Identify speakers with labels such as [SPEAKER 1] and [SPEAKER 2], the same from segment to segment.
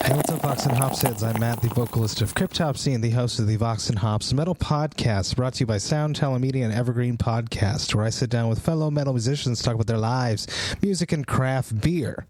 [SPEAKER 1] Hey, what's up, Vox and Hops heads? I'm Matt, the vocalist of Cryptopsy and the host of the Vox and Hops Metal Podcast, brought to you by Sound Telemedia and Evergreen Podcast, where I sit down with fellow metal musicians to talk about their lives, music, and craft beer.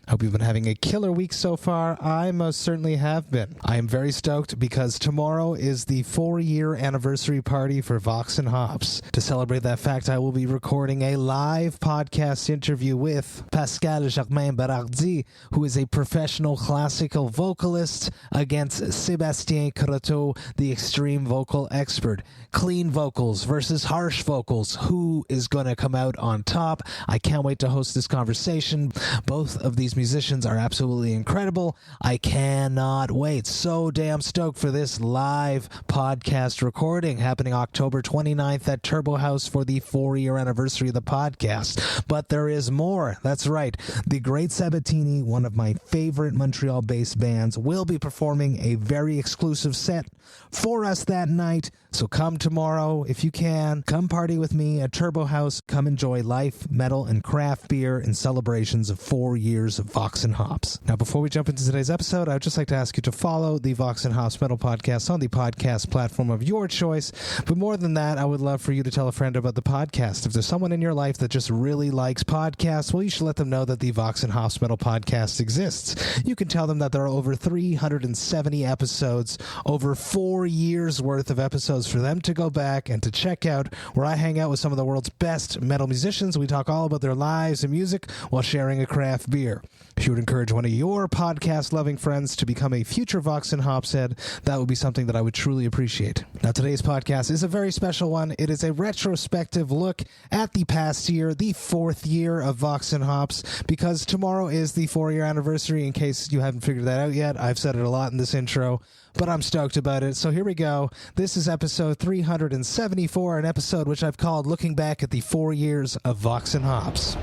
[SPEAKER 1] Hope you've been having a killer week so far. I most certainly have been. I am very stoked because tomorrow is the 4-year anniversary party for Vox and Hops. To celebrate that fact, I will be recording a live podcast interview with Pascal Germain Berardi, who is a professional classical vocalist, against Sébastien Croteau, the extreme vocal expert. Clean vocals versus harsh vocals. Who is going to come out on top? I can't wait to host this conversation. Both of these musicians are absolutely incredible. I cannot wait. So damn stoked for this live podcast recording happening October 29th at Turbo House for the 4-year anniversary of the podcast. But there is more. That's right. The Great Sabatini, one of my favorite Montreal-based bands, will be performing a very exclusive set for us that night. So come tomorrow if you can. Come party with me at Turbo House. Come enjoy life, metal, and craft beer in celebrations of 4 years of Vox and Hops. Now, before we jump into today's episode, I would just like to ask you to follow the Vox and Hops Metal Podcast on the podcast platform of your choice. But more than that, I would love for you to tell a friend about the podcast. If there's someone in your life that just really likes podcasts, well, you should let them know that the Vox and Hops Metal Podcast exists. You can tell them that there are over 370 episodes, over 4 years worth of episodes for them to go back and to check out, where I hang out with some of the world's best metal musicians. We talk all about their lives and music while sharing a craft beer. If you would encourage one of your podcast-loving friends to become a future Vox and Hops head, that would be something that I would truly appreciate. Now, today's podcast is a very special one. It is a retrospective look at the past year, the 4th year of Vox and Hops, because tomorrow is the 4-year anniversary. In case you haven't figured that out yet, I've said it a lot in this intro, but I'm stoked about it. So here we go. This is episode 374, an episode which I've called Looking Back at the 4 Years of Vox and Hops.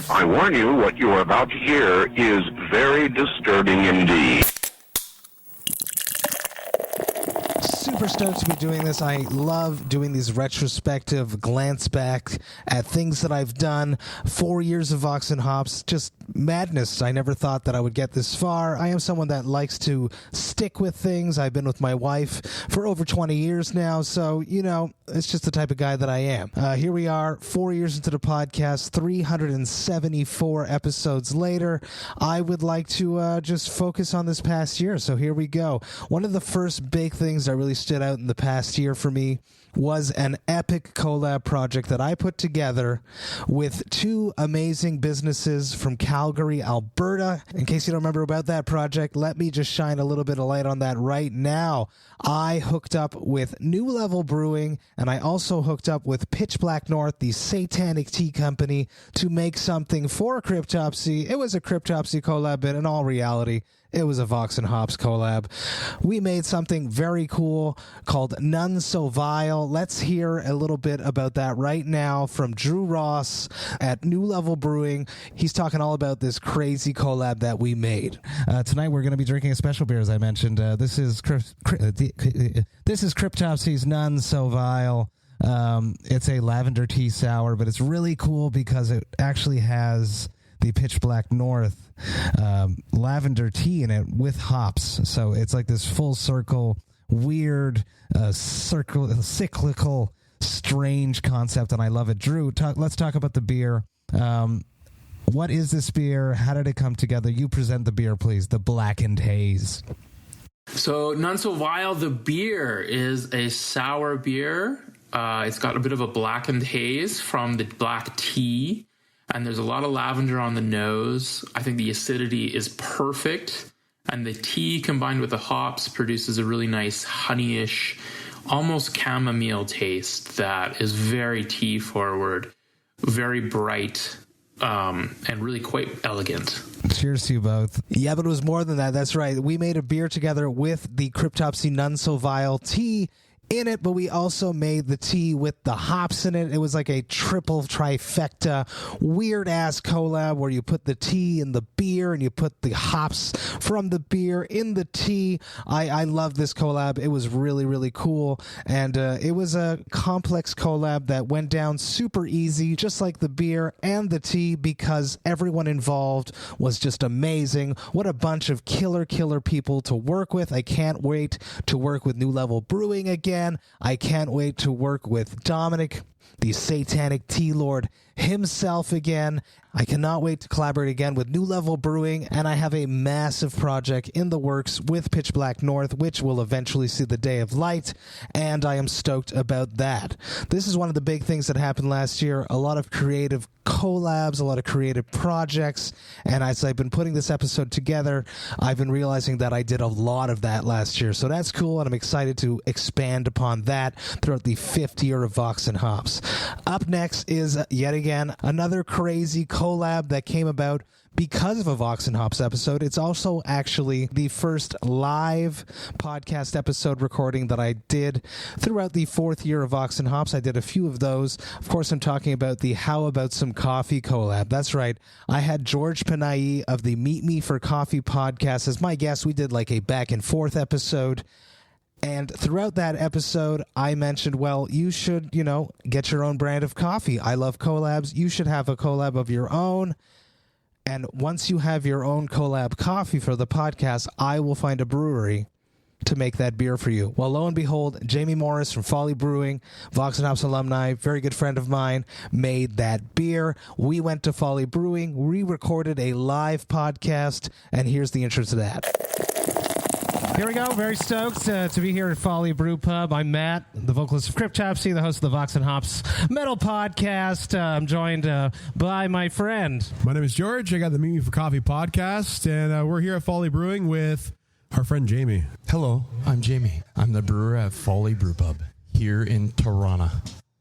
[SPEAKER 2] I warn you, what you are about to hear is very disturbing indeed.
[SPEAKER 1] Super stoked to be doing this. I love doing these retrospective glance back at things that I've done. 4 years of Vox and Hops, just madness. I never thought that I would get this far. I am someone that likes to stick with things. I've been with my wife for over 20 years now, so, you know, it's just the type of guy that I am. Here we are, 4 years into the podcast, 374 episodes later. I would like to just focus on this past year, so here we go. One of the first big things that really stood out in the past year for me was an epic collab project that I put together with two amazing businesses from Calgary, Alberta. In case you don't remember about that project, let me just shine a little bit of light on that right now. I hooked up with New Level Brewing, and I also hooked up with Pitch Black North, the Satanic Tea Company, to make something for Cryptopsy. It was a Cryptopsy collab, but in all reality, it was a Vox and Hops collab. We made something very cool called None So Vile. Let's hear a little bit about that right now from Drew Ross at New Level Brewing. He's talking all about this crazy collab that we made. Tonight we're going to be drinking a special beer, as I mentioned. This is Cryptopsy's None So Vile. It's a lavender tea sour, but it's really cool because it actually has the Pitch Black North lavender tea in it with hops. So it's like this full circle, weird, cyclical, strange concept, and I love it. Drew, let's talk about the beer. What is this beer? How did it come together? You present the beer, please. The Blackened Haze.
[SPEAKER 3] So None So Vile, the beer, is a sour beer. It's got a bit of a blackened haze from the black tea, and there's a lot of lavender on the nose. I think the acidity is perfect, and the tea combined with the hops produces a really nice honeyish, almost chamomile taste that is very tea forward, very bright, and really quite elegant.
[SPEAKER 1] Cheers to you both. Yeah, but it was more than that. That's right. We made a beer together with the Cryptopsy None So Vile tea. in it, but we also made the tea with the hops in it. It was like a triple trifecta, weird ass collab where you put the tea in the beer and you put the hops from the beer in the tea. I love this collab. It was really, really cool. And it was a complex collab that went down super easy, just like the beer and the tea, because everyone involved was just amazing. What a bunch of killer people to work with. I can't wait to work with New Level Brewing again. I can't wait to work with Dominic, the satanic tea lord himself again. I cannot wait to collaborate again with New Level Brewing, and I have a massive project in the works with Pitch Black North, which will eventually see the day of light, and I am stoked about that. This is one of the big things that happened last year, a lot of creative collabs, a lot of creative projects, and as I've been putting this episode together, I've been realizing that I did a lot of that last year, so that's cool, and I'm excited to expand upon that throughout the 5th year of Vox and Hops. Up next is, yet again, another crazy collab that came about because of a Vox and Hops episode. It's also actually the first live podcast episode recording that I did throughout the 4th year of Vox and Hops. I did a few of those. Of course, I'm talking about the How About Some Coffee collab. That's right. I had George Panayi of the Meet Me for Coffee podcast as my guest. We did like a back and forth episode. And throughout that episode, I mentioned, well, you should, get your own brand of coffee. I love collabs. You should have a collab of your own. And once you have your own collab coffee for the podcast, I will find a brewery to make that beer for you. Well, lo and behold, Jamie Morris from Folly Brewing, Vox and Hops alumni, very good friend of mine, made that beer. We went to Folly Brewing, re-recorded a live podcast, and here's the intro to that. Here we go. Very stoked to be here at Folly Brew Pub. I'm Matt, the vocalist of Cryptopsy, the host of the Vox and Hops Metal Podcast. I'm joined by my friend.
[SPEAKER 4] My name is George. I got the Meet Me for Coffee podcast, and we're here at Folly Brewing with our friend Jamie.
[SPEAKER 5] Hello, I'm Jamie. I'm the brewer at Folly Brew Pub here in Toronto.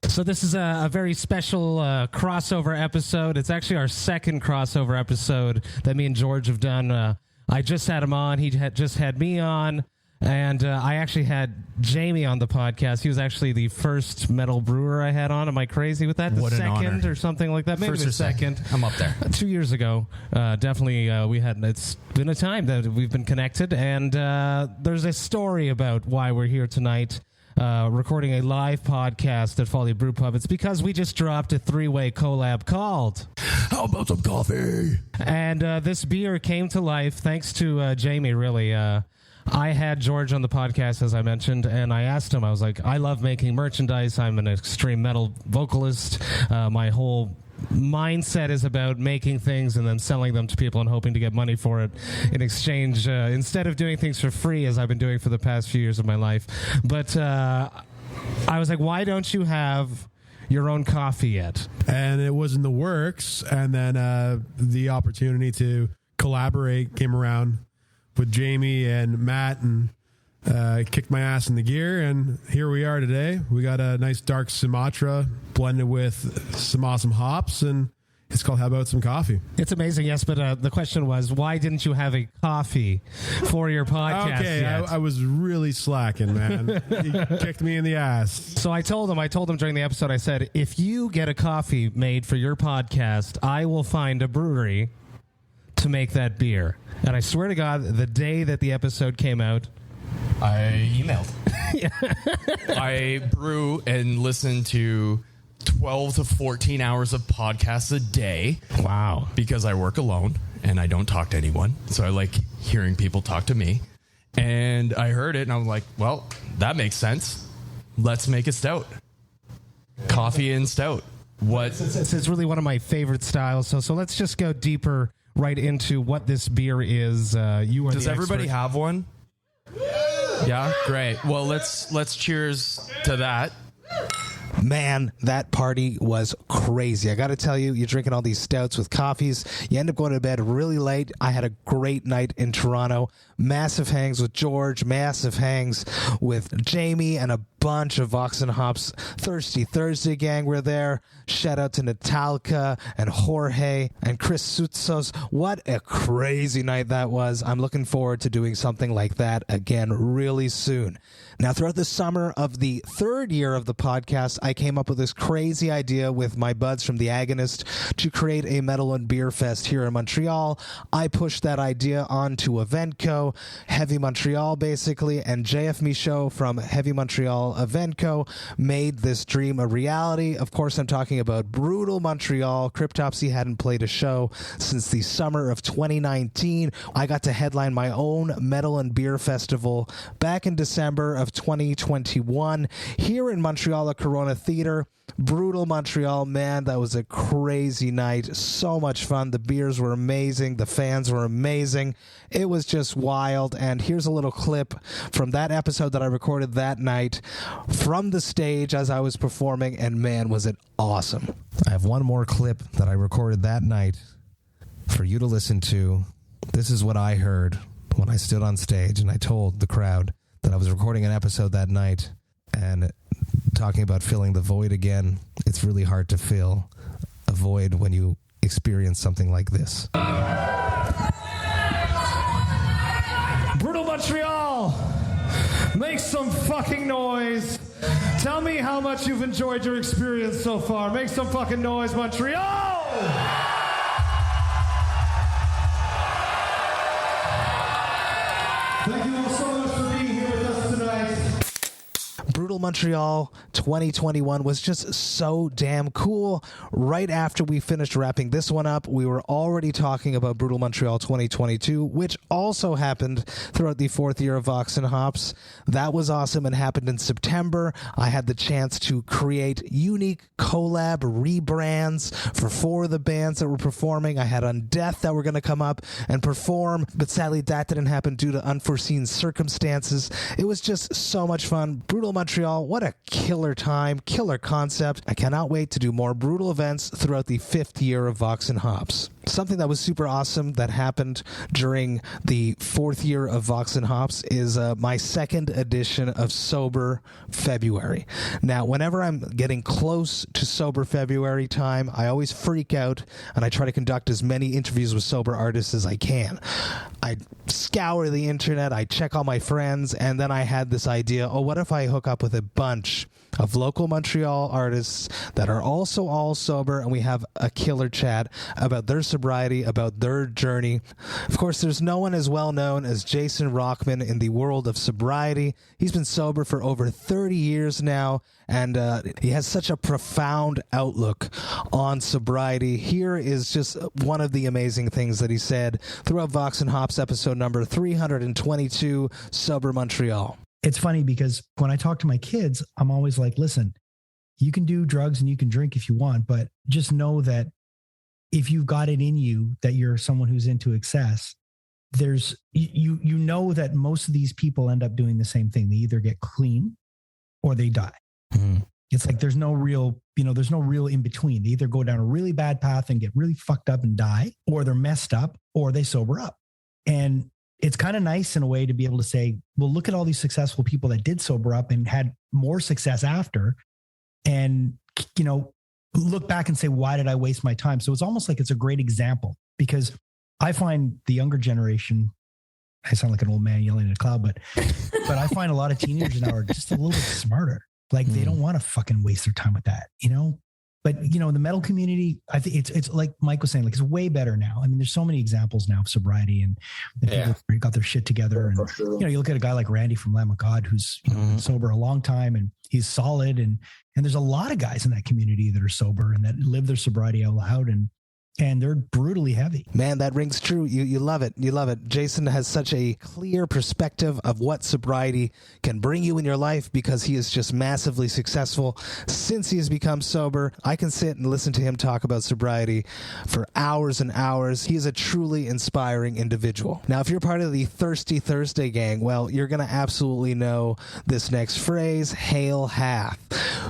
[SPEAKER 1] So this is a very special crossover episode. It's actually our second crossover episode that me and George have done. I just had him on. He had just had me on. And I actually had Jamie on the podcast. He was actually the first metal brewer I had on. Am I crazy with that? The
[SPEAKER 5] what an
[SPEAKER 1] second
[SPEAKER 5] honor.
[SPEAKER 1] Or something like that? Maybe
[SPEAKER 5] First
[SPEAKER 1] the
[SPEAKER 5] or second. I'm up there.
[SPEAKER 1] 2 years ago. Definitely, it's been a time that we've been connected. And there's a story about why we're here tonight. Recording a live podcast at Folly Brew Pub. It's because we just dropped a 3-way collab called
[SPEAKER 5] How About Some Coffee?
[SPEAKER 1] And this beer came to life thanks to Jamie, really. I had George on the podcast, as I mentioned, and I asked him, I was like, I love making merchandise. I'm an extreme metal vocalist. My whole mindset is about making things and then selling them to people and hoping to get money for it in exchange, instead of doing things for free, as I've been doing for the past few years of my life. But I was like, why don't you have your own coffee yet?
[SPEAKER 4] And it was in the works, and then the opportunity to collaborate came around with Jamie and Matt, and kicked my ass in the gear, and here we are today. We got a nice dark Sumatra blended with some awesome hops, and it's called How About Some Coffee.
[SPEAKER 1] It's amazing, yes, but the question was, why didn't you have a coffee for your podcast
[SPEAKER 4] Okay,
[SPEAKER 1] yet?
[SPEAKER 4] I was really slacking, man. He kicked me in the ass.
[SPEAKER 1] So I told him during the episode, I said, if you get a coffee made for your podcast, I will find a brewery to make that beer. And I swear to God, the day that the episode came out,
[SPEAKER 5] I emailed. I brew and listen to 12 to 14 hours of podcasts a day.
[SPEAKER 1] Wow.
[SPEAKER 5] Because I work alone and I don't talk to anyone. So I like hearing people talk to me. And I heard it and I was like, well, that makes sense. Let's make a stout. Coffee and stout. What?
[SPEAKER 1] It's really one of my favorite styles. So let's just go deeper right into what this beer is. You are
[SPEAKER 5] Does
[SPEAKER 1] the
[SPEAKER 5] everybody
[SPEAKER 1] expert.
[SPEAKER 5] have one? Yeah, great. Well, let's cheers to that.
[SPEAKER 1] Man, that party was crazy. I got to tell you, you're drinking all these stouts with coffees. You end up going to bed really late. I had a great night in Toronto. Massive hangs with George, massive hangs with Jamie, and a bunch of Vox and Hops Thirsty Thursday gang were there. Shout out to Natalka and Jorge and Chris Soutsos. What a crazy night that was. I'm looking forward to doing something like that again really soon. Now, throughout the summer of the third year of the podcast, I came up with this crazy idea with my buds from The Agonist to create a metal and beer fest here in Montreal. I pushed that idea onto Eventco, Heavy Montreal basically, and JF Michaud from Heavy Montreal Eventco made this dream a reality. Of course, I'm talking about Brutal Montreal. Cryptopsy hadn't played a show since the summer of 2019. I got to headline my own metal and beer festival back in December of 2021 here in Montreal at Corona Theater. Brutal Montreal, man, that was a crazy night. So much fun. The beers were amazing. The fans were amazing. It was just wild. And here's a little clip from that episode that I recorded that night from the stage as I was performing. And man, was it awesome. I have one more clip that I recorded that night for you to listen to. This is what I heard when I stood on stage and I told the crowd that I was recording an episode that night and talking about filling the void again. It's really hard to fill a void when you experience something like this.
[SPEAKER 6] Brutal Montreal, make some fucking noise. Tell me how much you've enjoyed your experience so far. Make some fucking noise, Montreal! Thank you all so much for being here with us tonight.
[SPEAKER 1] Brutal Montreal 2021 was just so damn cool. Right after we finished wrapping this one up, we were already talking about Brutal Montreal 2022, which also happened throughout the fourth year of Vox and Hops. That was awesome and happened in September. I had the chance to create unique collab rebrands for 4 of the bands that were performing. I had Undeath that were going to come up and perform, but sadly that didn't happen due to unforeseen circumstances. It was just so much fun. Brutal Montreal, what a killer time, killer concept. I cannot wait to do more brutal events throughout the 5th year of Vox and Hops. Something that was super awesome that happened during the 4th year of Vox and Hops is my 2nd edition of Sober February. Now, whenever I'm getting close to Sober February time, I always freak out and I try to conduct as many interviews with sober artists as I can. I scour the internet, I check all my friends, and then I had this idea, what if I hook up with a bunch of local Montreal artists that are also all sober, and we have a killer chat about their sobriety, about their journey. Of course, there's no one as well known as Jason Rockman in the world of sobriety. He's been sober for over 30 years now, and he has such a profound outlook on sobriety. Here is just one of the amazing things that he said throughout Vox and Hops episode number 322, Sober Montreal.
[SPEAKER 7] It's funny because when I talk to my kids, I'm always like, listen, you can do drugs and you can drink if you want, but just know that if you've got it in you that you're someone who's into excess, there's, you know that most of these people end up doing the same thing. They either get clean or they die. Mm-hmm. It's like, there's no real in between. They either go down a really bad path and get really fucked up and die, or they're messed up, or they sober up. And it's kind of nice in a way to be able to say, well, look at all these successful people that did sober up and had more success after, and, look back and say, why did I waste my time? So it's almost like it's a great example, because I find the younger generation, I sound like an old man yelling at a cloud, but I find a lot of teenagers now are just a little bit smarter. Like they don't want to fucking waste their time with that, But, the metal community, I think it's like Mike was saying, like, it's way better now. I mean, there's so many examples now of sobriety and people got their shit together. And, you look at a guy like Randy from Lamb of God, who's been sober a long time and he's solid. And there's a lot of guys in that community that are sober and that live their sobriety out loud. And and they're brutally heavy.
[SPEAKER 1] Man, that rings true. You love it. You love it. Jason has such a clear perspective of what sobriety can bring you in your life because he is just massively successful since he has become sober. I can sit and listen to him talk about sobriety for hours and hours. He is a truly inspiring individual. Now, if you're part of the Thirsty Thursday gang, well, you're going to absolutely know this next phrase, Hail Hath.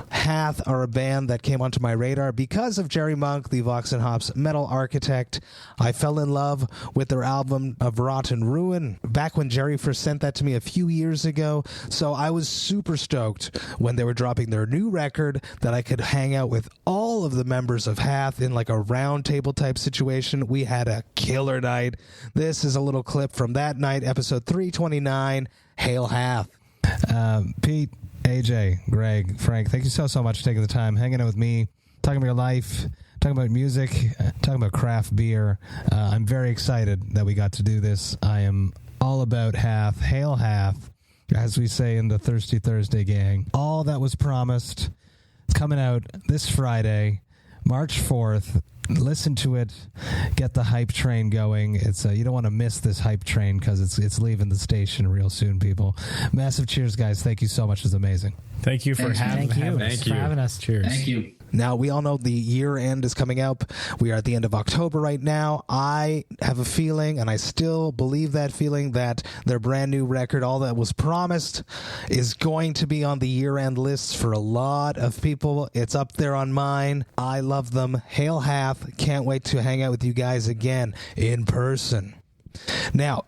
[SPEAKER 1] Hath are a band that came onto my radar because of Jerry Monk, the Vox&Hops metal architect. I fell in love with their album of Rotten Ruin back when Jerry first sent that to me a few years ago. So I was super stoked when they were dropping their new record that I could hang out with all of the members of Hath in like a round table type situation. We had a killer night. This is a little clip from that night, episode 329, Hail Hath.
[SPEAKER 6] Pete, AJ, Greg, Frank, thank you so much for taking the time, hanging out with me, talking about your life, talking about music, talking about craft beer. I'm very excited that we got to do this. I am all about Hath, Hail Hath, as we say in the Thirsty Thursday gang. All that was promised is coming out this Friday, March 4th. Listen to it, get the hype train going. It's you don't want to miss this hype train because it's leaving the station real soon, people. Massive cheers, guys. Thank you so much. It's amazing.
[SPEAKER 4] Thank you for having us. Cheers.
[SPEAKER 8] Thank you.
[SPEAKER 1] Now, we all know the year end is coming up. We are at the end of October right now. I have a feeling, and I still believe that feeling, that their brand new record, All That Was Promised, is going to be on the year-end lists for a lot of people. It's up there on mine. I love them. Hail Hath. Can't wait to hang out with you guys again in person. Now,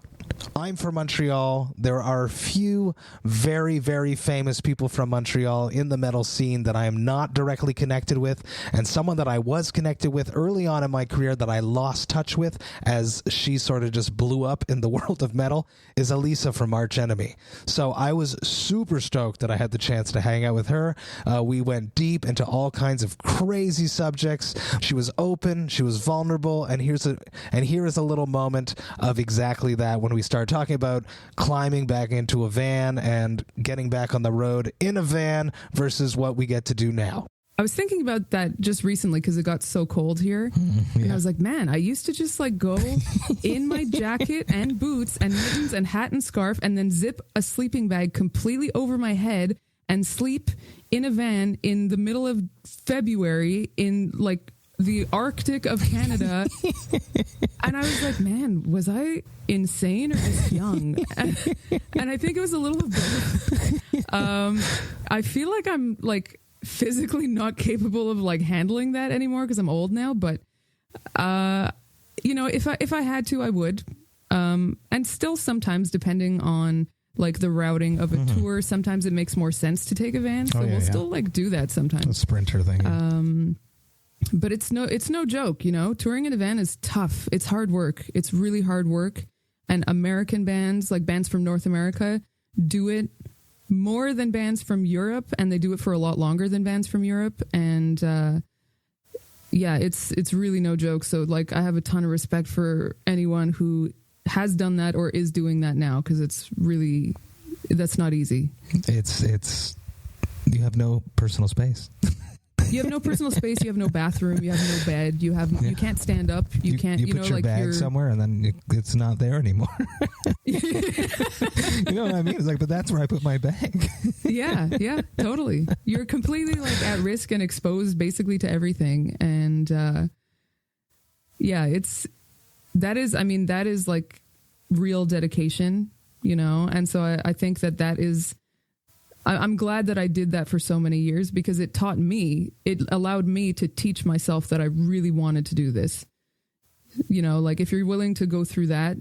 [SPEAKER 1] I'm from Montreal. There are a few very, very famous people from Montreal in the metal scene that I am not directly connected with, and someone that I was connected with early on in my career that I lost touch with as she sort of just blew up in the world of metal is Elisa from Arch Enemy. So I was super stoked that I had the chance to hang out with her. We went deep into all kinds of crazy subjects. She was open, she was vulnerable, and here is a little moment of exactly that when we start talking about climbing back into a van and getting back on the road in a van versus what we get to do now.
[SPEAKER 9] I was thinking about that just recently because it got so cold here. And I was like, man, I used to just like go in my jacket and boots and mittens and hat and scarf and then zip a sleeping bag completely over my head and sleep in a van in the middle of February in like the Arctic of Canada. And I was like, man, was I insane or just young? And I think it was a little of both. I feel like I'm like physically not capable of like handling that anymore because I'm old now. But, you know, if I had to, I would. And still sometimes depending on like the routing of a tour, sometimes it makes more sense to take a van. So we'll still like do that sometimes.
[SPEAKER 6] A sprinter thing.
[SPEAKER 9] But it's no joke, you know, touring in a van is tough. It's hard work. It's really hard work. And American bands, like bands from North America, do it more than bands from Europe, and they do it for a lot longer than bands from Europe. And yeah, it's really no joke. So like I have a ton of respect for anyone who has done that or is doing that now, because that's not easy.
[SPEAKER 6] It's you have no personal space.
[SPEAKER 9] You have no personal space. You have no bathroom. You have no bed. You can't stand up. You can't.
[SPEAKER 6] You put your
[SPEAKER 9] like
[SPEAKER 6] bag somewhere, and then it's not there anymore. You know what I mean? It's like, but that's where I put my bag. Yeah,
[SPEAKER 9] totally. You're completely like at risk and exposed, basically, to everything. And yeah, that is like real dedication, you know. And so I think that is. I'm glad that I did that for so many years because it allowed me to teach myself that I really wanted to do this. You know, like if you're willing to go through that,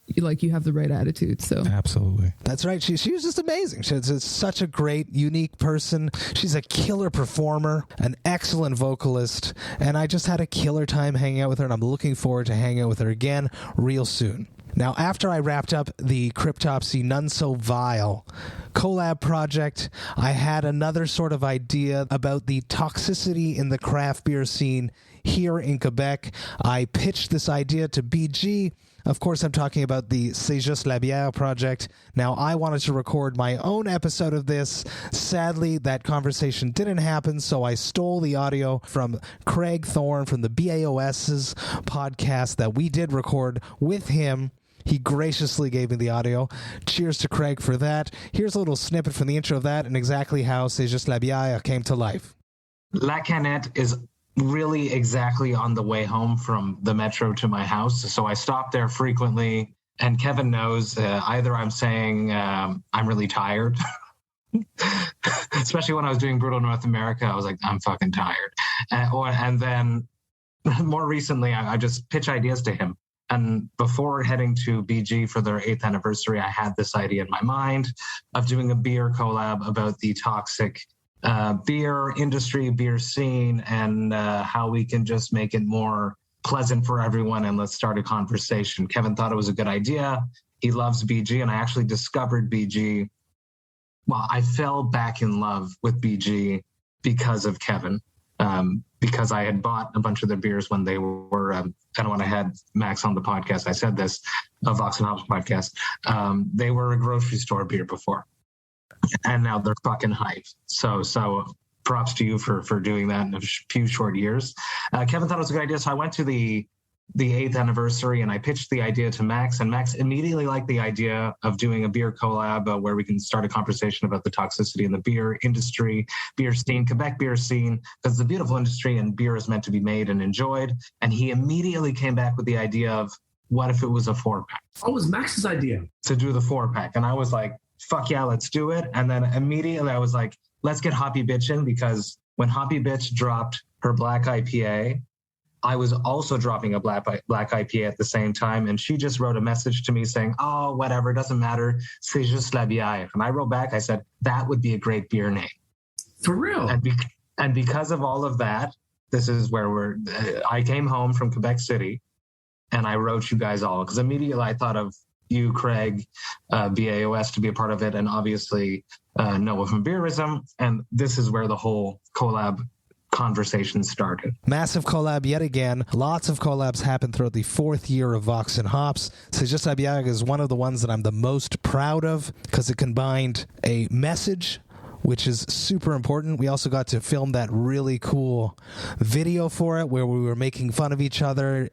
[SPEAKER 9] you have the right attitude. So
[SPEAKER 6] absolutely.
[SPEAKER 1] That's right. She was just amazing. She's such a great, unique person. She's a killer performer, an excellent vocalist, and I just had a killer time hanging out with her, and I'm looking forward to hanging out with her again real soon. Now, after I wrapped up the Cryptopsy None So Vile collab project, I had another sort of idea about the toxicity in the craft beer scene here in Quebec. I pitched this idea to BG. Of course, I'm talking about the C'est Juste la Bière project. Now, I wanted to record my own episode of this. Sadly, that conversation didn't happen, so I stole the audio from Craig Thorne from the BAOS's podcast that we did record with him. He graciously gave me the audio. Cheers to Craig for that. Here's a little snippet from the intro of that and exactly how C'est Juste la Bière came to life.
[SPEAKER 8] La Canette is really exactly on the way home from the metro to my house. So I stop there frequently. And Kevin knows either I'm saying I'm really tired, especially when I was doing Brutal North America, I was like, I'm fucking tired. And then more recently, I just pitch ideas to him. And before heading to BG for their 8th anniversary, I had this idea in my mind of doing a beer collab about the toxic beer industry, beer scene, and how we can just make it more pleasant for everyone and let's start a conversation. Kevin thought it was a good idea. He loves BG, and I actually discovered BG. Well, I fell back in love with BG because of Kevin, because I had bought a bunch of their beers when they were, and when I had Max on the podcast, I said this, a Vox&Hops podcast, they were a grocery store beer before. And now they're fucking hype. So props to you for doing that in a few short years. Kevin thought it was a good idea. So I went to the 8th anniversary and I pitched the idea to Max, and Max immediately liked the idea of doing a beer collab where we can start a conversation about the toxicity in the beer industry, beer scene, Quebec beer scene, because it's a beautiful industry and beer is meant to be made and enjoyed. And he immediately came back with the idea of what if it was a 4-pack?
[SPEAKER 10] Oh, it was Max's idea.
[SPEAKER 8] To do the 4-pack. And I was like, fuck yeah, let's do it. And then immediately I was like, let's get Hoppy Bitch in, because when Hoppy Bitch dropped her black IPA, I was also dropping a black IPA at the same time. And she just wrote a message to me saying, oh, whatever, it doesn't matter. C'est juste la bière. And I wrote back, I said, that would be a great beer name.
[SPEAKER 10] For real?
[SPEAKER 8] And because of all of that, this is where I came home from Quebec City and I wrote you guys all, because immediately I thought of you, Craig, BAOS to be a part of it, and obviously Noah from Beerism. And this is where the whole collab conversation started.
[SPEAKER 1] Massive collab yet again. Lots of collabs happened throughout the 4th year of Vox&Hops. C'est Juste la Bière is one of the ones that I'm the most proud of because it combined a message, which is super important. We also got to film that really cool video for it where we were making fun of each other,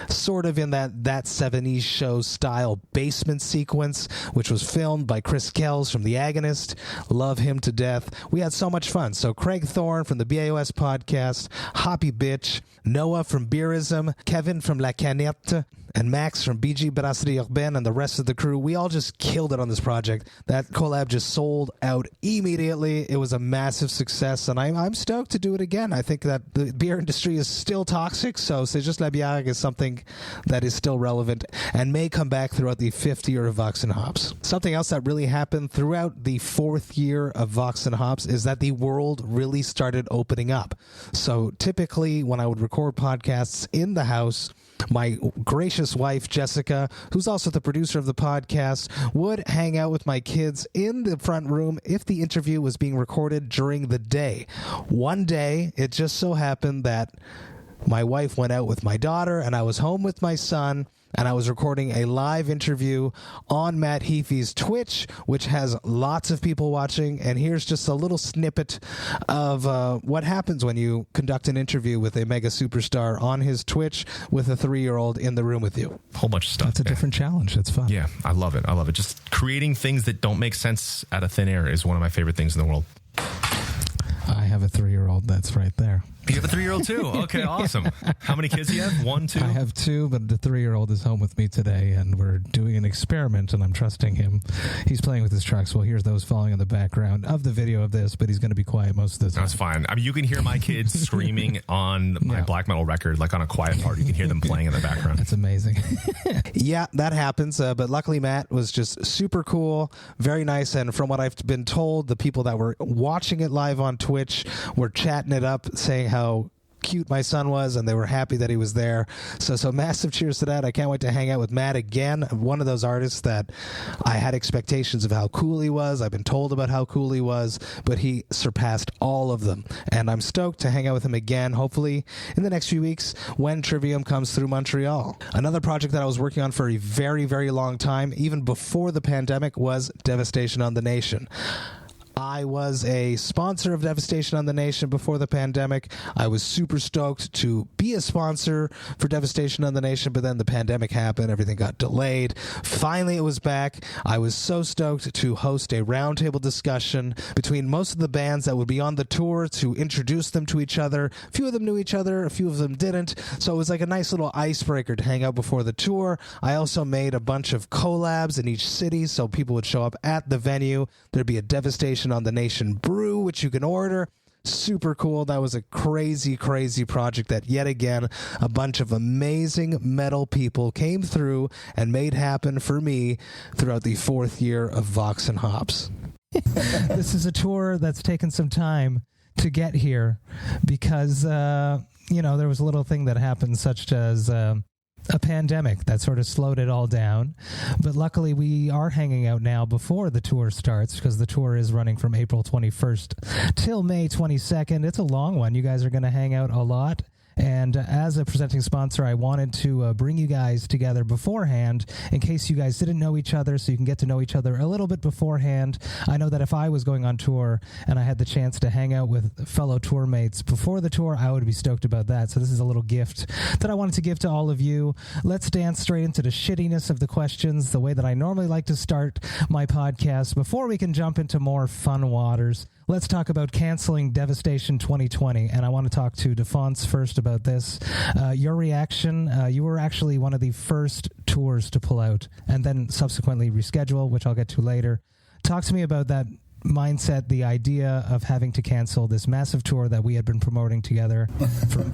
[SPEAKER 1] sort of in that 70s show style basement sequence, which was filmed by Chris Kells from The Agonist. Love him to death. We had so much fun. So Craig Thorne from the BAOS podcast, Hoppy Bitch, Noah from Beerism, Kevin from La Canette, and Max from BG Brasserie Urbaine and the rest of the crew, we all just killed it on this project. That collab just sold out immediately. It was a massive success, and I'm stoked to do it again. I think that the beer industry is still toxic, so C'est Juste la Bière is something that is still relevant and may come back throughout the 5th year of Vox&Hops. Something else that really happened throughout the 4th year of Vox&Hops is that the world really started opening up. So typically when I would record podcasts in the house, my gracious wife, Jessica, who's also the producer of the podcast, would hang out with my kids in the front room if the interview was being recorded during the day. One day, it just so happened that my wife went out with my daughter and I was home with my son, and I was recording a live interview on Matt Heafy's Twitch, which has lots of people watching. And here's just a little snippet of what happens when you conduct an interview with a mega superstar on his Twitch with a 3-year-old in the room with you.
[SPEAKER 11] Whole bunch of stuff.
[SPEAKER 1] That's a different challenge. It's fun.
[SPEAKER 11] Yeah, I love it. I love it. Just creating things that don't make sense out of thin air is one of my favorite things in the world.
[SPEAKER 1] I have a 3-year-old that's right there.
[SPEAKER 11] You have a 3-year-old too? Okay, awesome. How many kids do you have? 1, 2?
[SPEAKER 1] I have 2, but the 3-year-old is home with me today, and we're doing an experiment, and I'm trusting him. He's playing with his trucks. Well, here's those following in the background of the video of this, but he's going to be quiet most of the time.
[SPEAKER 11] That's fine. I mean, you can hear my kids screaming on my black metal record, like on a quiet part. You can hear them playing in the background.
[SPEAKER 1] That's amazing. Yeah, that happens, but luckily Matt was just super cool, very nice, and from what I've been told, the people that were watching it live on Twitch were chatting it up, saying how cute my son was, and they were happy that he was there. So massive cheers to that. I can't wait to hang out with Matt again. One of those artists that I had expectations of how cool he was. I've been told about how cool he was, but he surpassed all of them. And I'm stoked to hang out with him again, hopefully in the next few weeks when Trivium comes through Montreal. Another project that I was working on for a very, very long time, even before the pandemic, was Devastation on the Nation. I was a sponsor of Devastation on the Nation before the pandemic. I was super stoked to be a sponsor for Devastation on the Nation, but then the pandemic happened. Everything got delayed. Finally, it was back. I was so stoked to host a roundtable discussion between most of the bands that would be on the tour to introduce them to each other. A few of them knew each other. A few of them didn't. So it was like a nice little icebreaker to hang out before the tour. I also made a bunch of collabs in each city so people would show up at the venue. There'd be a Devastation on the Nation brew, which you can order. Super cool. That was a crazy, crazy project that yet again, a bunch of amazing metal people came through and made happen for me throughout the 4th year of Vox&Hops. This is a tour that's taken some time to get here because, there was a little thing that happened such as a pandemic that sort of slowed it all down. But luckily we are hanging out now before the tour starts because the tour is running from April 21st till May 22nd. It's a long one. You guys are going to hang out a lot. And as a presenting sponsor, I wanted to bring you guys together beforehand in case you guys didn't know each other, so you can get to know each other a little bit beforehand. I know that if I was going on tour and I had the chance to hang out with fellow tour mates before the tour, I would be stoked about that. So this is a little gift that I wanted to give to all of you. Let's dance straight into the shittiness of the questions, the way that I normally like to start my podcast before we can jump into more fun waters. Let's talk about canceling Devastation 2020, and I want to talk to Defonce first about this. Your reaction, you were actually one of the first tours to pull out and then subsequently reschedule, which I'll get to later. Talk to me about that mindset, the idea of having to cancel this massive tour that we had been promoting together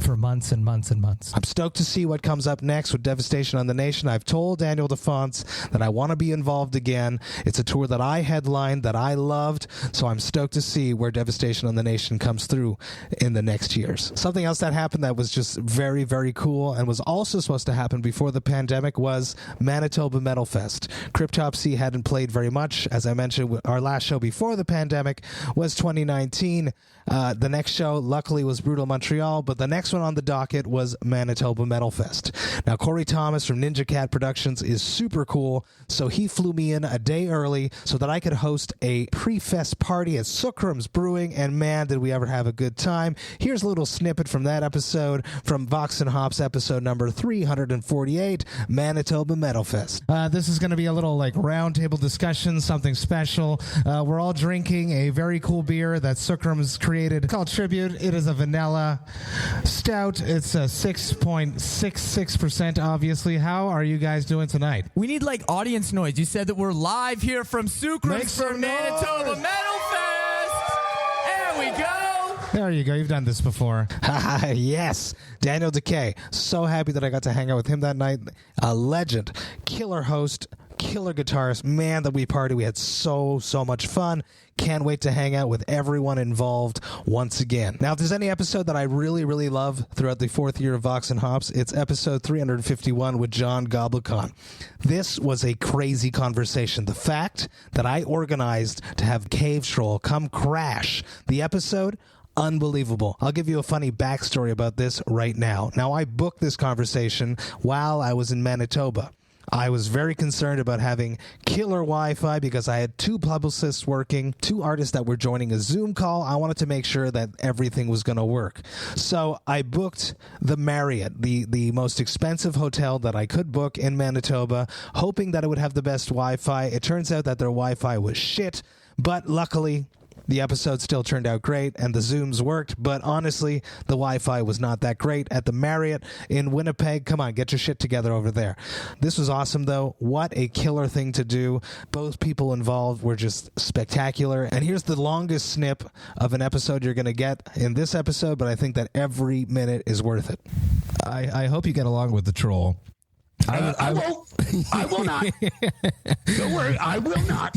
[SPEAKER 1] for months and months and months. I'm stoked to see what comes up next with Devastation on the Nation. I've told Daniel Defonce that I want to be involved again. It's a tour that I headlined, that I loved, so I'm stoked to see where Devastation on the Nation comes through in the next years. Something else that happened that was just very, very cool and was also supposed to happen before the pandemic was Manitoba Metal Fest. Cryptopsy hadn't played very much. As I mentioned, our last show before the pandemic was 2019. The next show, luckily, was Brutal Montreal, but the next one on the docket was Manitoba Metal Fest. Now, Corey Thomas from Ninja Cat Productions is super cool, so he flew me in a day early so that I could host a pre-fest party at Sucrum's Brewing, and man, did we ever have a good time. Here's a little snippet from that episode, from Vox&Hops episode number 348, Manitoba Metal Fest. This is going to be a little roundtable discussion, something special. We're all drinking a very cool beer that Sucrum's created called Tribute. It is a vanilla stout. It's a 6.66%, obviously. How are you guys doing tonight?
[SPEAKER 12] We need audience noise. You said that we're live here from Sucrum's for Manitoba Metal Fest. There we go.
[SPEAKER 1] There you go. You've done this before. Yes. Daniel Decay. So happy that I got to hang out with him that night. A legend. Killer host. Killer guitarist. Man, that we party. We had so much fun. Can't wait to hang out with everyone involved once again. Now, if there's any episode that I really, really love throughout the 4th year of Vox&Hops, it's episode 351 with John Goblicon. This was a crazy conversation. The fact that I organized to have Cave Troll come crash the episode, unbelievable. I'll give you a funny backstory about this right now. Now, I booked this conversation while I was in Manitoba. I was very concerned about having killer Wi-Fi because I had 2 publicists working, 2 artists that were joining a Zoom call. I wanted to make sure that everything was going to work. So I booked the Marriott, the most expensive hotel that I could book in Manitoba, hoping that it would have the best Wi-Fi. It turns out that their Wi-Fi was shit, but luckily the episode still turned out great and the Zooms worked, but honestly, the Wi-Fi was not that great at the Marriott in Winnipeg. Come on, get your shit together over there. This was awesome, though. What a killer thing to do. Both people involved were just spectacular. And here's the longest snip of an episode you're going to get in this episode, but I think that every minute is worth it. I hope you get along with the troll.
[SPEAKER 10] I will. I will not. Don't worry, I will not.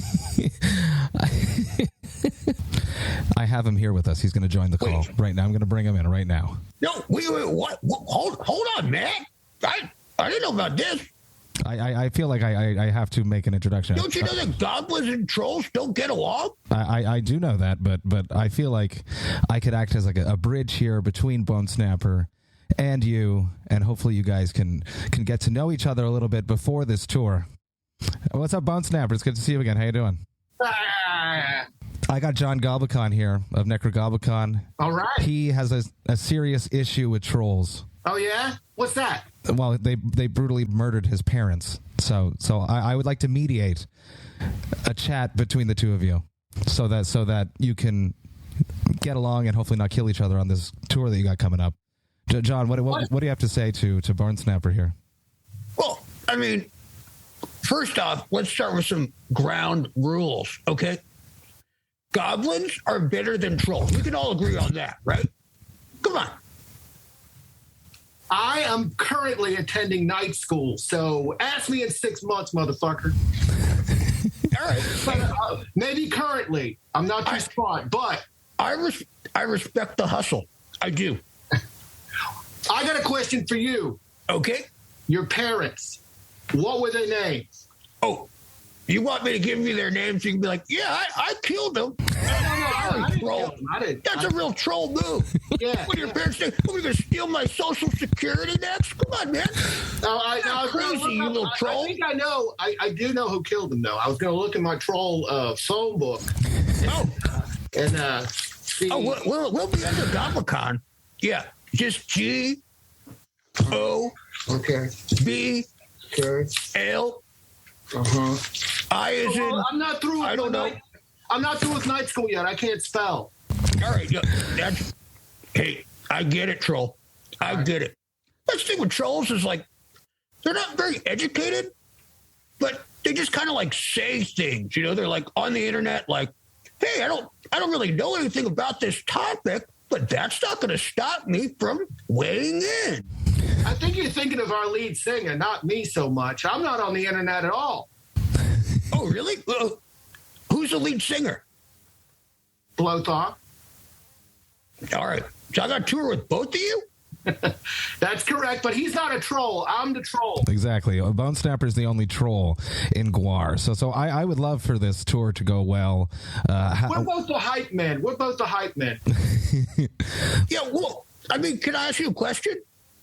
[SPEAKER 1] I have him here with us. He's going to join the call right now. I'm going to bring him in right now.
[SPEAKER 10] No, wait, what? Hold on, man. I didn't know about this.
[SPEAKER 1] I feel like I have to make an introduction.
[SPEAKER 10] Don't you know that goblins and trolls don't get along?
[SPEAKER 1] I do know that, but I feel like I could act as like a bridge here between Bone Snapper and you, and hopefully you guys can get to know each other a little bit before this tour. What's up, Bone Snapper? It's good to see you again. How you doing? I got John Goblicon here of Necrogoblicon.
[SPEAKER 13] All right.
[SPEAKER 1] He has a serious issue with trolls.
[SPEAKER 13] Oh, yeah? What's that?
[SPEAKER 1] Well, they brutally murdered his parents. So I would like to mediate a chat between the two of you so that you can get along and hopefully not kill each other on this tour that you got coming up. John, what do you have to say to Bone Snapper here?
[SPEAKER 10] Well, I mean, first off, let's start with some ground rules, okay? Goblins are better than trolls. We can all agree on that, right? Come on.
[SPEAKER 13] I am currently attending night school, so ask me in 6 months, motherfucker.
[SPEAKER 10] All right.
[SPEAKER 13] But, maybe currently. I'm not too smart, but...
[SPEAKER 10] I respect the hustle. I do.
[SPEAKER 13] I got a question for you.
[SPEAKER 10] Okay.
[SPEAKER 13] Your parents, what were their names?
[SPEAKER 10] Oh, you want me to give you their names? You can be like, yeah, I killed them. That's a real troll move.
[SPEAKER 13] Yeah.
[SPEAKER 10] What are your parents saying? What, are you going to steal my Social Security next? Come on, man. Crazy, you little troll.
[SPEAKER 13] I think I know. I do know who killed them, though. I was going to look in my troll phone book. And see.
[SPEAKER 10] Oh, we'll be under Goblicon. Yeah. Just G O B L. I is in.
[SPEAKER 13] I'm not through.
[SPEAKER 10] I don't know.
[SPEAKER 13] I'm not through with night school yet. I can't spell.
[SPEAKER 10] All right, hey, I get it, troll. I get it. That's the thing with trolls is like they're not very educated, but they just kind of like say things. You know, they're like on the internet, like, hey, I don't really know anything about this topic, but that's not going to stop me from weighing in.
[SPEAKER 13] I think you're thinking of our lead singer, not me so much. I'm not on the internet at all.
[SPEAKER 10] Oh, really? Who's the lead singer?
[SPEAKER 13] Blowthop.
[SPEAKER 10] All right. So I got to tour with both of you?
[SPEAKER 13] That's correct, but he's not a troll. I'm the troll.
[SPEAKER 1] Exactly. Bone Snapper is the only troll in Guar. So I would love for this tour to go well.
[SPEAKER 13] We're both the hype men.
[SPEAKER 10] Yeah, well, I mean, can I ask you a question?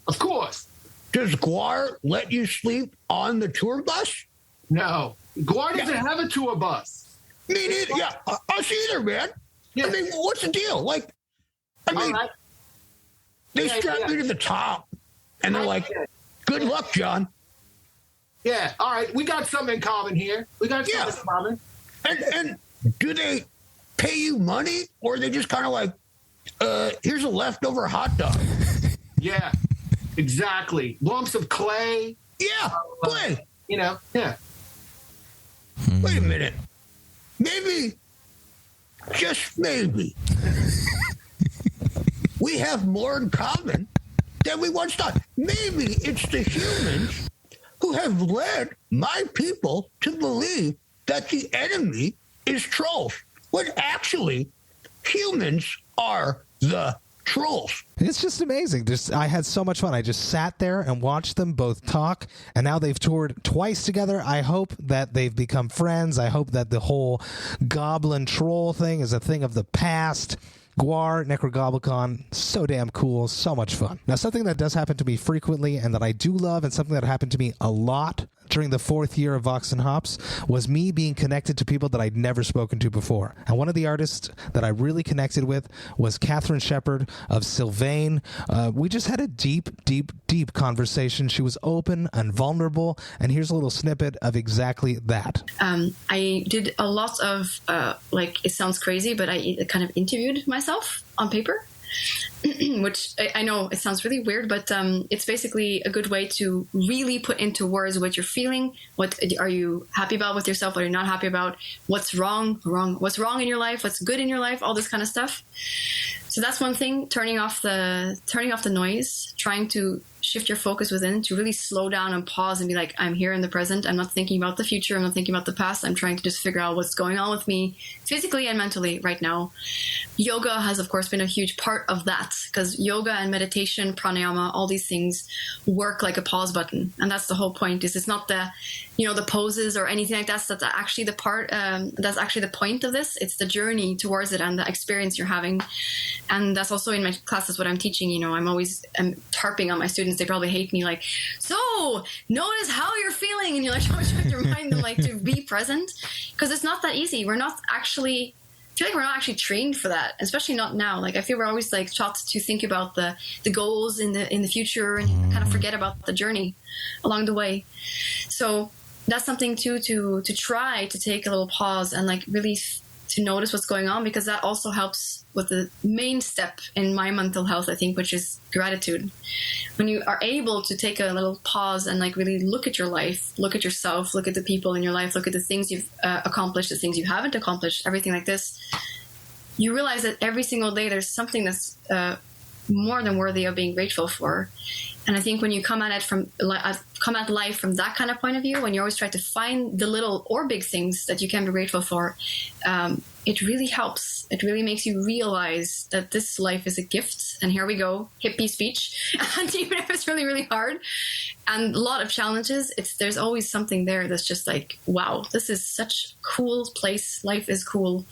[SPEAKER 13] Of course.
[SPEAKER 10] Does Guar let you sleep on the tour bus?
[SPEAKER 13] No. Guar doesn't have a tour bus.
[SPEAKER 10] Me neither. Yeah, us either, man. Yeah. I mean, what's the deal? Like, I mean, they strap me to the top, and they're like, good luck, John.
[SPEAKER 13] Yeah, all right. We got something in common here. Something in common.
[SPEAKER 10] And do they pay you money, or are they just kind of like, here's a leftover hot dog?
[SPEAKER 13] Yeah, exactly. Lumps of clay.
[SPEAKER 10] Yeah, clay.
[SPEAKER 13] Yeah.
[SPEAKER 10] Wait a minute. Maybe, just maybe, we have more in common than we once thought. Maybe it's the humans who have led my people to believe that the enemy is trolls, when actually humans are the trolls.
[SPEAKER 1] It's just amazing. I had so much fun. I just sat there and watched them both talk, and now they've toured twice together. I hope that they've become friends. I hope that the whole goblin troll thing is a thing of the past. Guar, Necrogoblicon, so damn cool, so much fun. Now, something that does happen to me frequently and that I do love, and something that happened to me a lot during the 4th year of Vox&Hops, was me being connected to people that I'd never spoken to before. And one of the artists that I really connected with was Catherine Shepard of Sylvain. We just had a deep conversation. She was open and vulnerable, and here's a little snippet of exactly that.
[SPEAKER 14] I did a lot of, it sounds crazy, but I kind of interviewed myself on paper. Which I know it sounds really weird, but it's basically a good way to really put into words what you're feeling. What are you happy about with yourself? What are you not happy about? What's wrong? What's wrong in your life? What's good in your life? All this kind of stuff. So that's one thing, turning off the noise, trying to shift your focus within to really slow down and pause and be like, I'm here in the present. I'm not thinking about the future. I'm not thinking about the past. I'm trying to just figure out what's going on with me physically and mentally right now. Yoga has, of course, been a huge part of that, because yoga and meditation, pranayama, all these things work like a pause button. And that's the whole point. Is it's not the, the poses or anything like that. That's actually the part, that's actually the point of this. It's the journey towards it and the experience you're having. And that's also in my classes what I'm teaching. I'm always harping on my students. They probably hate me, like, so notice how you're feeling, and you're like trying to remind them like to be present, because it's not that easy. I feel like we're not actually trained for that, especially not now. Like, I feel we're always like taught to think about the goals in the future and kind of forget about the journey along the way. So that's something too to try to take a little pause and like really to notice what's going on, because that also helps with the main step in my mental health, I think, which is gratitude. When you are able to take a little pause and like really look at your life, look at yourself, look at the people in your life, look at the things you've accomplished, the things you haven't accomplished, everything like this, you realize that every single day there's something that's more than worthy of being grateful for. And I think when you come at life from that kind of point of view, when you always try to find the little or big things that you can be grateful for, it really helps. It really makes you realize that this life is a gift. And here we go, hippie speech. And even if it's really, really hard and a lot of challenges, there's always something there that's just like, wow, this is such a cool place. Life is cool,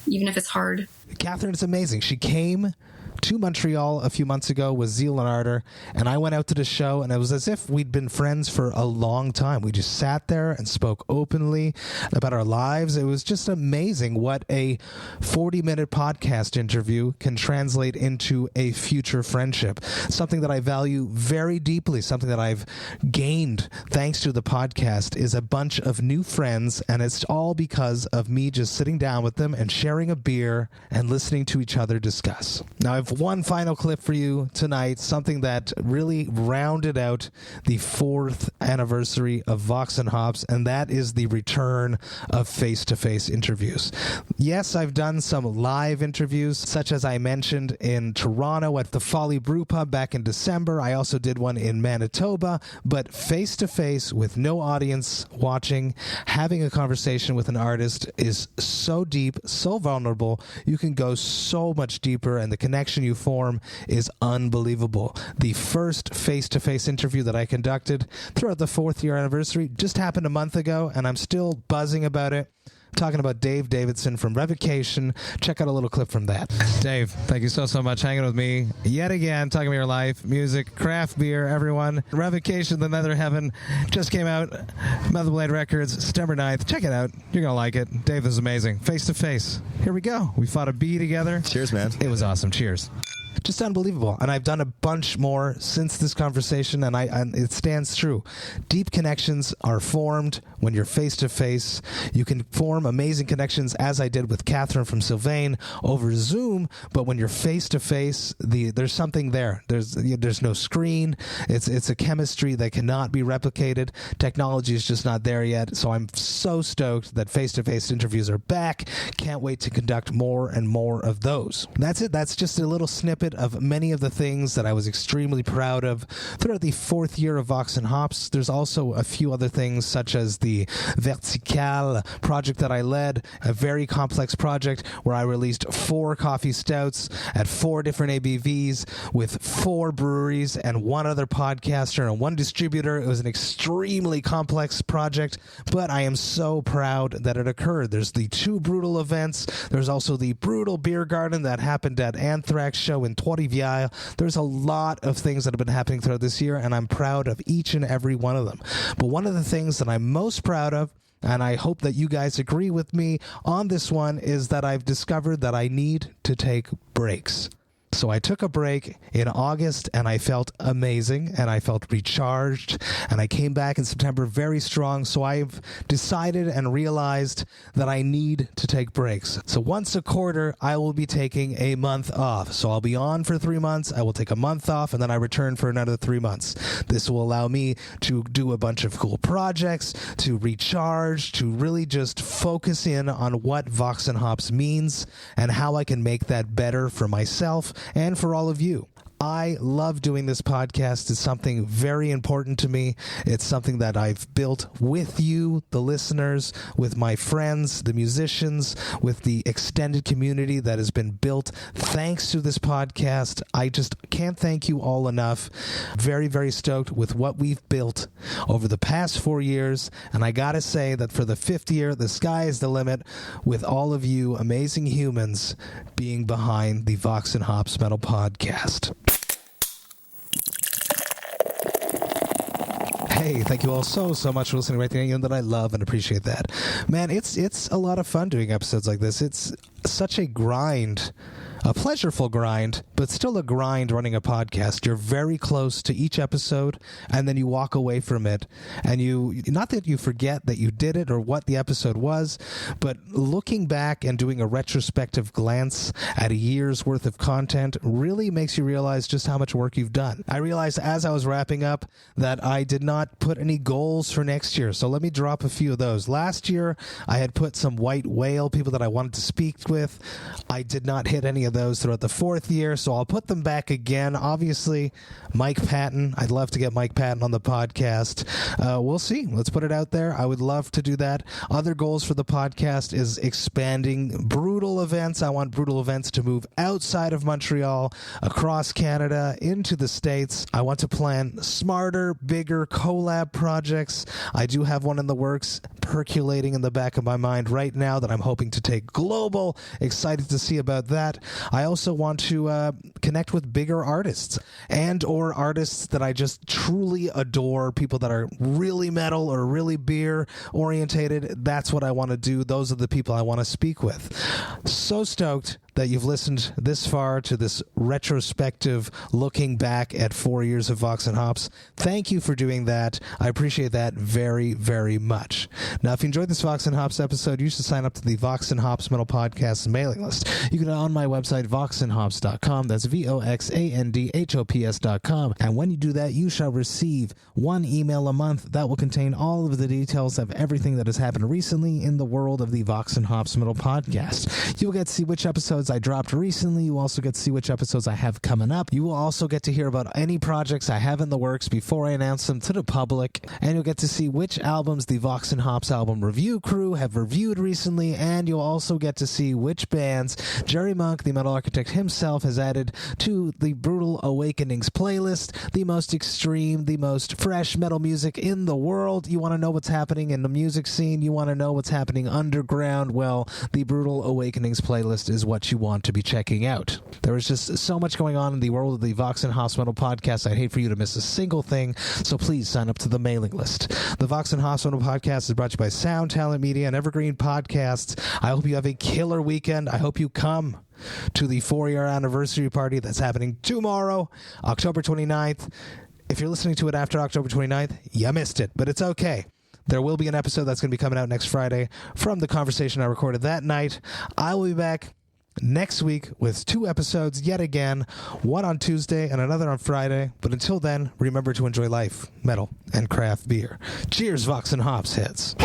[SPEAKER 14] even if it's hard.
[SPEAKER 1] Catherine is amazing. She came to Montreal a few months ago with zeal and ardor, and I went out to the show, and it was as if we'd been friends for a long time. We just sat there and spoke openly about our lives. It was just amazing what a 40-minute podcast interview can translate into a future friendship, something that I value very deeply, something that I've gained thanks to the podcast is a bunch of new friends, and it's all because of me just sitting down with them and sharing a beer and listening to each other discuss. Now, I've one final clip for you tonight, something that really rounded out the 4th anniversary of Vox&Hops, and that is the return of face-to-face interviews. Yes, I've done some live interviews, such as I mentioned in Toronto at the Folly Brew Pub back in December. I also did one in Manitoba, but face-to-face with no audience watching, having a conversation with an artist is so deep, so vulnerable. You can go so much deeper, and the connection you form is unbelievable. The first face-to-face interview that I conducted throughout the 4th year anniversary just happened a month ago, and I'm still buzzing about it. I'm talking about Dave Davidson from Revocation. Check out a little clip from that. Dave, thank you so much hanging with me yet again, talking about your life, music, craft beer, everyone. Revocation, The Nether Heaven, just came out. Mother Blade Records, September 9th. Check it out. You're going to like it. Dave is amazing. Face to face. Here we go. We fought a bee together.
[SPEAKER 15] Cheers, man.
[SPEAKER 1] It was awesome. Cheers. Just unbelievable. And I've done a bunch more since this conversation, and it stands true. Deep connections are formed when you're face-to-face. You can form amazing connections, as I did with Catherine from Sylvain over Zoom, but when you're face-to-face, there's something there. There's no screen. It's a chemistry that cannot be replicated. Technology is just not there yet, so I'm so stoked that face-to-face interviews are back. Can't wait to conduct more and more of those. That's it. That's just a little snippet of many of the things that I was extremely proud of throughout the 4th year of Vox&Hops. There's also a few other things, such as the Vertical project that I led, a very complex project where I released 4 coffee stouts at 4 different ABVs with 4 breweries and 1 other podcaster and 1 distributor. It was an extremely complex project, but I am so proud that it occurred. There's the 2 brutal events. There's also the brutal beer garden that happened at Anthrax show in Trois-Rivières. There's a lot of things that have been happening throughout this year, and I'm proud of each and every one of them. But one of the things that I'm most proud of, and I hope that you guys agree with me on this one, is that I've discovered that I need to take breaks. So I took a break in August and I felt amazing and I felt recharged, and I came back in September very strong. So I've decided and realized that I need to take breaks. So once a quarter, I will be taking a month off. So I'll be on for 3 months. I will take a month off and then I return for another 3 months. This will allow me to do a bunch of cool projects, to recharge, to really just focus in on what Vox and Hops means and how I can make that better for myself and for all of you. I love doing this podcast. It's something very important to me. It's something that I've built with you, the listeners, with my friends, the musicians, with the extended community that has been built thanks to this podcast. I just can't thank you all enough. Very, very stoked with what we've built over the past 4 years. And I got to say that for the 5th year, the sky is the limit with all of you amazing humans being behind the Vox and Hops Metal Podcast. Hey, thank you all so much for listening right there, and that I love and appreciate that. Man, it's a lot of fun doing episodes like this. It's such a grind. A pleasureful grind, but still a grind running a podcast. You're very close to each episode, and then you walk away from it, and not that you forget that you did it or what the episode was, but looking back and doing a retrospective glance at a year's worth of content really makes you realize just how much work you've done. I realized as I was wrapping up that I did not put any goals for next year, so let me drop a few of those. Last year, I had put some white whale people that I wanted to speak with. I did not hit any of those throughout the 4th year, so I'll put them back again. Obviously, Mike Patton. I'd love to get Mike Patton on the podcast. We'll see. Let's put it out there. I would love to do that. Other goals for the podcast is expanding Brutal events. I want Brutal events to move outside of Montreal, across Canada, into the States. I want to plan smarter, bigger collab projects. I do have one in the works percolating in the back of my mind right now that I'm hoping to take global. Excited to see about that. I also want to connect with bigger artists and or artists that I just truly adore, people that are really metal or really beer orientated. That's what I want to do. Those are the people I want to speak with. So stoked that you've listened this far to this retrospective looking back at 4 years of Vox and Hops. Thank you for doing that. I appreciate that very, very much. Now, if you enjoyed this Vox and Hops episode, you should sign up to the Vox and Hops Metal Podcast mailing list. You can on my website, voxandhops.com. That's VOXANDHOPS.com. And when you do that, you shall receive one email a month that will contain all of the details of everything that has happened recently in the world of the Vox and Hops Metal Podcast. You will get to see which episodes I dropped recently. You also get to see which episodes I have coming up. You will also get to hear about any projects I have in the works before I announce them to the public. And you'll get to see which albums the Vox and Hops album review crew have reviewed recently. And you'll also get to see which bands Jerry Monk, the metal architect himself, has added to the Brutal Awakenings playlist, the most extreme, the most fresh metal music in the world. You want to know what's happening in the music scene? You want to know what's happening underground? Well, the Brutal Awakenings playlist is what you want to be checking out. There is just so much going on in the world of the Vox and Hops Metal Podcast. I'd hate for you to miss a single thing, so please sign up to the mailing list. The Vox and Hops Metal Podcast is brought to you by Sound Talent Media and Evergreen Podcasts. I hope you have a killer weekend. I hope you come to the 4-year anniversary party that's happening tomorrow, October 29th. If you're listening to it after October 29th, you missed it, but it's okay. There will be an episode that's going to be coming out next Friday from the conversation I recorded that night. I will be back next week with 2 episodes yet again, one on Tuesday and another on Friday. But until then, remember to enjoy life, metal, and craft beer. Cheers, Vox and Hops heads.